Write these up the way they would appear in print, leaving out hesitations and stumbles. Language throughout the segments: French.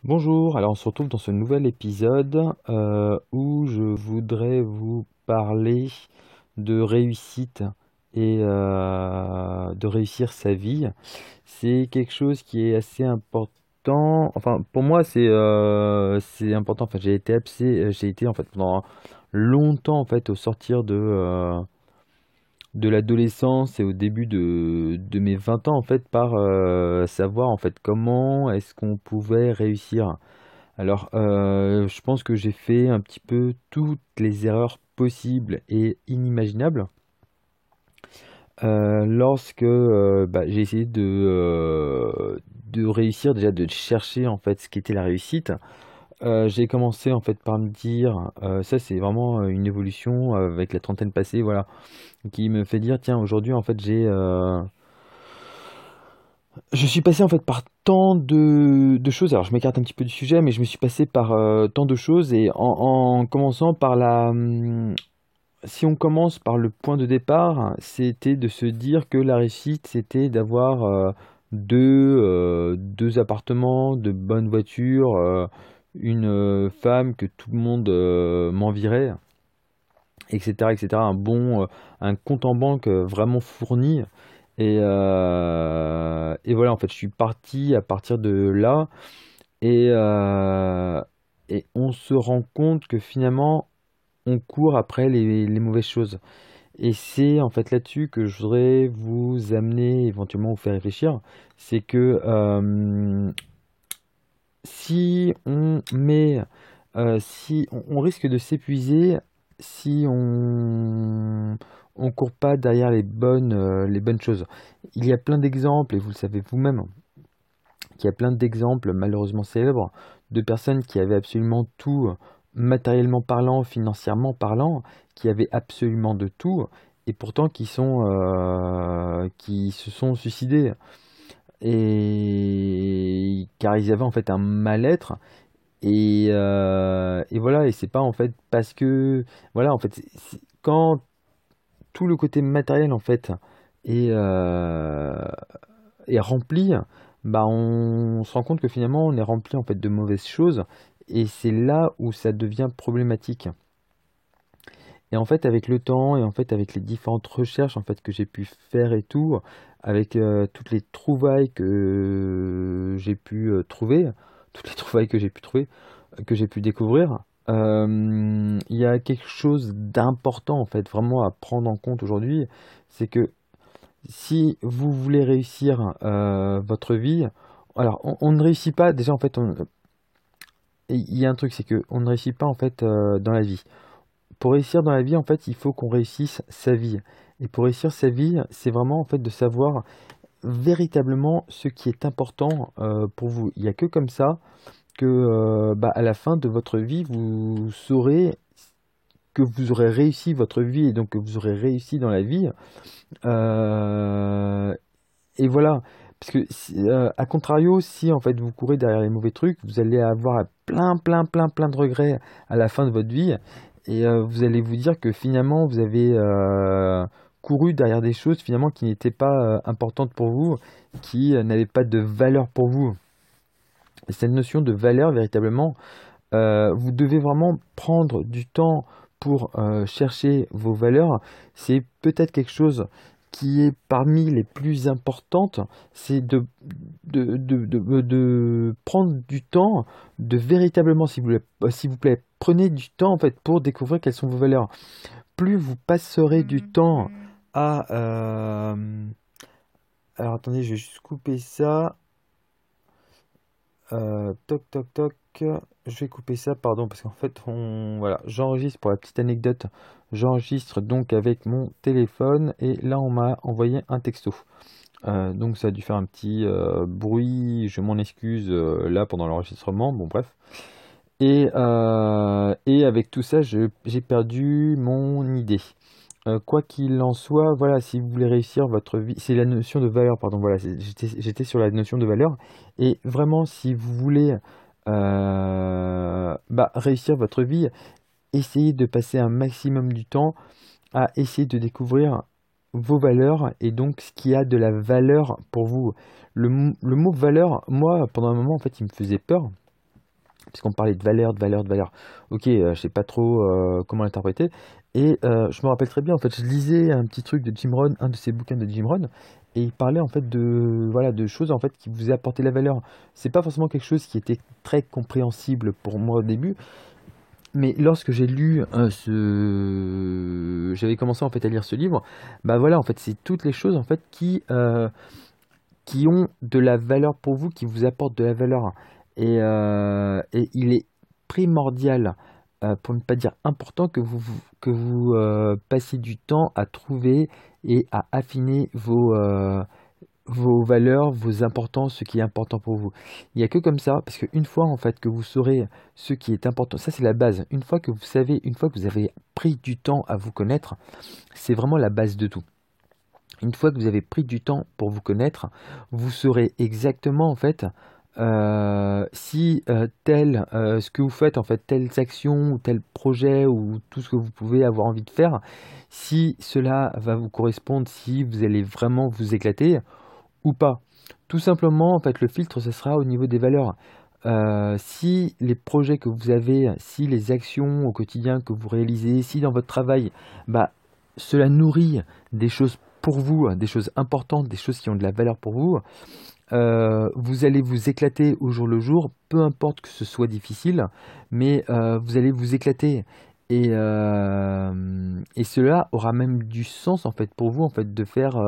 Bonjour, alors on se retrouve dans ce nouvel épisode où je voudrais vous parler de réussite et de réussir sa vie. C'est quelque chose qui est assez important. Enfin, pour moi, c'est important. Enfin, j'ai été en fait pendant longtemps en fait au sortir de l'adolescence et au début de mes 20 ans en fait par savoir en fait comment est-ce qu'on pouvait réussir. Alors, je pense que j'ai fait un petit peu toutes les erreurs possibles et inimaginables lorsque j'ai essayé de réussir, déjà de chercher en fait ce qu'était la réussite. J'ai commencé en fait par me dire, ça c'est vraiment une évolution avec la trentaine passée, voilà, qui me fait dire, tiens, aujourd'hui en fait je suis passé en fait par tant de choses. Alors je m'écarte un petit peu du sujet, mais je me suis passé par tant de choses et en commençant par si on commence par le point de départ, c'était de se dire que la réussite, c'était d'avoir deux appartements, de bonnes voitures, une femme que tout le monde m'envierait, etc., etc. Un compte en banque vraiment fourni. Et voilà, en fait, je suis parti à partir de là et, euh, et on se rend compte que finalement, on court après les mauvaises choses. Et c'est en fait là-dessus que je voudrais vous amener, éventuellement vous faire réfléchir. C'est que si on met, si on risque de s'épuiser si on court pas derrière les bonnes choses. Il y a plein d'exemples, et vous le savez vous-même, qu'il y a plein d'exemples malheureusement célèbres de personnes qui avaient absolument tout, matériellement parlant, financièrement parlant, qui avaient absolument de tout, et pourtant qui se sont suicidés. Et car ils avaient en fait un mal-être et voilà, et c'est pas en fait parce que voilà en fait quand tout le côté matériel en fait est, est rempli, bah on se rend compte que finalement on est rempli en fait de mauvaises choses et c'est là où ça devient problématique. Et en fait avec le temps et en fait avec les différentes recherches en fait que j'ai pu faire et tout, avec toutes les trouvailles que j'ai pu trouver, toutes les trouvailles que j'ai pu trouver, que j'ai pu découvrir, il y a quelque chose d'important en fait vraiment à prendre en compte aujourd'hui, c'est que si vous voulez réussir votre vie, alors on ne réussit pas déjà en fait. Il y a un truc, c'est que on ne réussit pas en fait dans la vie. Pour réussir dans la vie, en fait, il faut qu'on réussisse sa vie. Et pour réussir sa vie, c'est vraiment en fait de savoir véritablement ce qui est important pour vous. Il n'y a que comme ça que à la fin de votre vie, vous saurez que vous aurez réussi votre vie et donc que vous aurez réussi dans la vie. Euh, et voilà. Parce que, à contrario, si en fait vous courez derrière les mauvais trucs, vous allez avoir plein de regrets à la fin de votre vie. Et vous allez vous dire que finalement vous avez couru derrière des choses finalement qui n'étaient pas importantes pour vous, qui n'avaient pas de valeur pour vous. Et cette notion de valeur, véritablement, vous devez vraiment prendre du temps pour chercher vos valeurs. C'est peut-être quelque chose qui est parmi les plus importantes, c'est de prendre du temps, de véritablement, s'il vous plaît, prenez du temps en fait pour découvrir quelles sont vos valeurs. Plus vous passerez du temps à... alors attendez, je vais juste couper ça. Toc toc toc. Je vais couper ça, pardon, parce qu'en fait, voilà, j'enregistre pour la petite anecdote. J'enregistre donc avec mon téléphone et là, on m'a envoyé un texto. Donc, ça a dû faire un petit bruit. Je m'en excuse là pendant l'enregistrement. Bon, bref. Et avec tout ça, j'ai perdu mon idée. Quoi qu'il en soit, voilà, si vous voulez réussir votre vie, c'est la notion de valeur, pardon, voilà, j'étais sur la notion de valeur, et vraiment, si vous voulez réussir votre vie, essayez de passer un maximum du temps à essayer de découvrir vos valeurs, et donc ce qui a de la valeur pour vous. Le mot valeur, moi, pendant un moment, en fait, il me faisait peur, puisqu'on parlait de valeur, de valeur, de valeur. Ok, je sais pas trop comment l'interpréter. Et je me rappelle très bien, en fait, je lisais un petit truc de Jim Rohn, un de ses bouquins de Jim Rohn, et il parlait en fait de voilà de choses en fait qui vous apportaient la valeur. C'est pas forcément quelque chose qui était très compréhensible pour moi au début, mais lorsque j'ai lu j'avais commencé en fait à lire ce livre, bah voilà, en fait, c'est toutes les choses en fait qui ont de la valeur pour vous, qui vous apportent de la valeur. Et il est primordial, pour ne pas dire important, que vous passiez du temps à trouver et à affiner vos valeurs, vos importances, ce qui est important pour vous. Il n'y a que comme ça, parce qu'une fois en fait que vous saurez ce qui est important, ça c'est la base. Une fois que vous savez, une fois que vous avez pris du temps à vous connaître, c'est vraiment la base de tout. Une fois que vous avez pris du temps pour vous connaître, vous saurez exactement en fait si ce que vous faites en fait, telles actions ou tel projet ou tout ce que vous pouvez avoir envie de faire, si cela va vous correspondre, si vous allez vraiment vous éclater ou pas. Tout simplement en fait le filtre ce sera au niveau des valeurs. Si les projets que vous avez, si les actions au quotidien que vous réalisez, si dans votre travail, bah, cela nourrit des choses pour vous, des choses importantes, des choses qui ont de la valeur pour vous, vous allez vous éclater au jour le jour, peu importe que ce soit difficile, mais vous allez vous éclater. Et cela aura même du sens en fait pour vous en fait de faire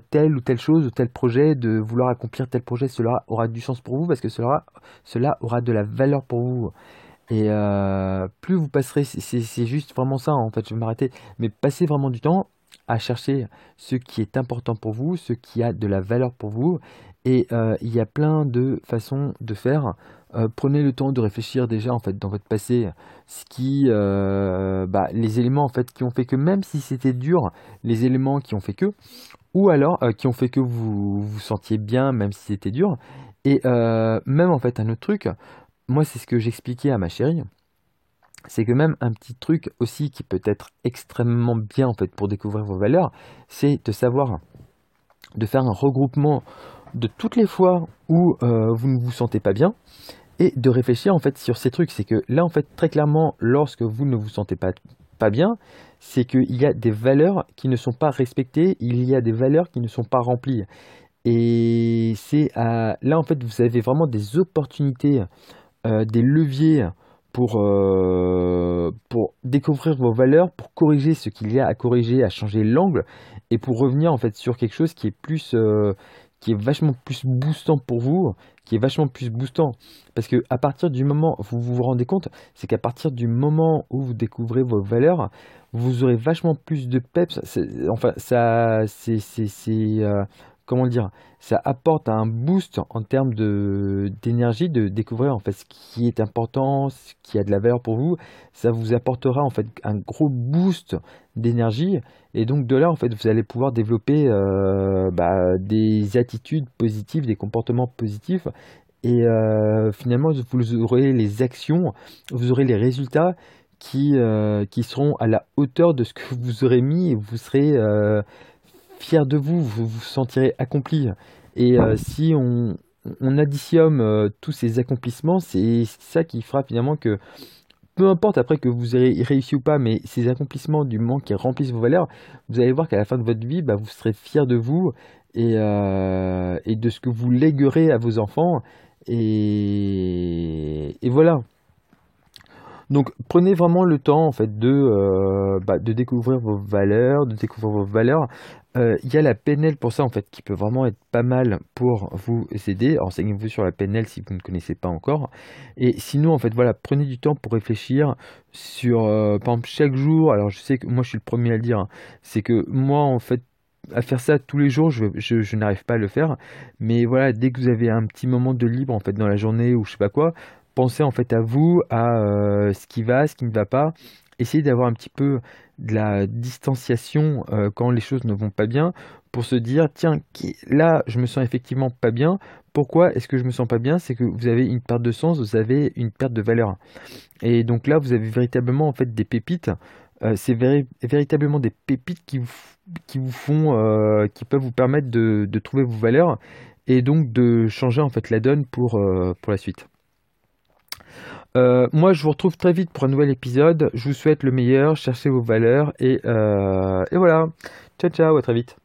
telle ou telle chose ou tel projet, de vouloir accomplir tel projet, cela aura du sens pour vous parce que cela aura de la valeur pour vous. Et plus vous passerez, c'est juste vraiment ça en fait, je vais m'arrêter, mais passez vraiment du temps à chercher ce qui est important pour vous, ce qui a de la valeur pour vous. Et il y a plein de façons de faire. Prenez le temps de réfléchir déjà en fait dans votre passé, les éléments en fait qui ont fait que même si c'était dur, les éléments qui ont fait que, ou alors qui ont fait que vous vous sentiez bien même si c'était dur. Et même en fait un autre truc, moi c'est ce que j'expliquais à ma chérie, c'est que même un petit truc aussi qui peut être extrêmement bien en fait pour découvrir vos valeurs, c'est de savoir de faire un regroupement de toutes les fois où vous ne vous sentez pas bien et de réfléchir en fait sur ces trucs. C'est que là en fait très clairement lorsque vous ne vous sentez pas bien, c'est qu'il y a des valeurs qui ne sont pas respectées, il y a des valeurs qui ne sont pas remplies. Et là en fait vous avez vraiment des opportunités, des leviers pour découvrir vos valeurs, pour corriger ce qu'il y a à corriger, à changer l'angle, et pour revenir en fait sur quelque chose qui est vachement plus boostant pour vous, qui est vachement plus boostant. Parce que à partir du moment, vous vous rendez compte, c'est qu'à partir du moment où vous découvrez vos valeurs, vous aurez vachement plus de peps. Enfin, ça, comment dire, ça apporte un boost en termes d'énergie, de découvrir en fait ce qui est important, ce qui a de la valeur pour vous. Ça vous apportera en fait un gros boost d'énergie. Et donc de là, en fait, vous allez pouvoir développer des attitudes positives, des comportements positifs. Et finalement, vous aurez les actions, vous aurez les résultats qui seront à la hauteur de ce que vous aurez mis et vous serez fier de vous, vous vous sentirez accompli. Et si on additionne tous ces accomplissements, c'est ça qui fera finalement que peu importe après que vous ayez réussi ou pas, mais ces accomplissements du moment qui remplissent vos valeurs, vous allez voir qu'à la fin de votre vie, bah, vous serez fier de vous et de ce que vous léguerez à vos enfants. Et voilà. Donc prenez vraiment le temps en fait de découvrir vos valeurs, de découvrir vos valeurs. Il y a la PNL pour ça en fait qui peut vraiment être pas mal pour vous aider. Renseignez-vous sur la PNL si vous ne connaissez pas encore. Et sinon en fait voilà, prenez du temps pour réfléchir sur par exemple chaque jour. Alors je sais que moi je suis le premier à le dire, hein, c'est que moi en fait à faire ça tous les jours, je n'arrive pas à le faire. Mais voilà, dès que vous avez un petit moment de libre en fait dans la journée ou je sais pas quoi, pensez en fait à vous, à ce qui va, ce qui ne va pas. Essayez d'avoir un petit peu de la distanciation quand les choses ne vont pas bien pour se dire, tiens, là, je me sens effectivement pas bien. Pourquoi est-ce que je me sens pas bien? C'est que vous avez une perte de sens, vous avez une perte de valeur. Et donc là, vous avez véritablement en fait des pépites. C'est véritablement des pépites qui vous font, qui peuvent vous permettre de trouver vos valeurs et donc de changer en fait la donne pour la suite. Moi, je vous retrouve très vite pour un nouvel épisode. Je vous souhaite le meilleur, cherchez vos valeurs et voilà. Ciao, ciao, à très vite.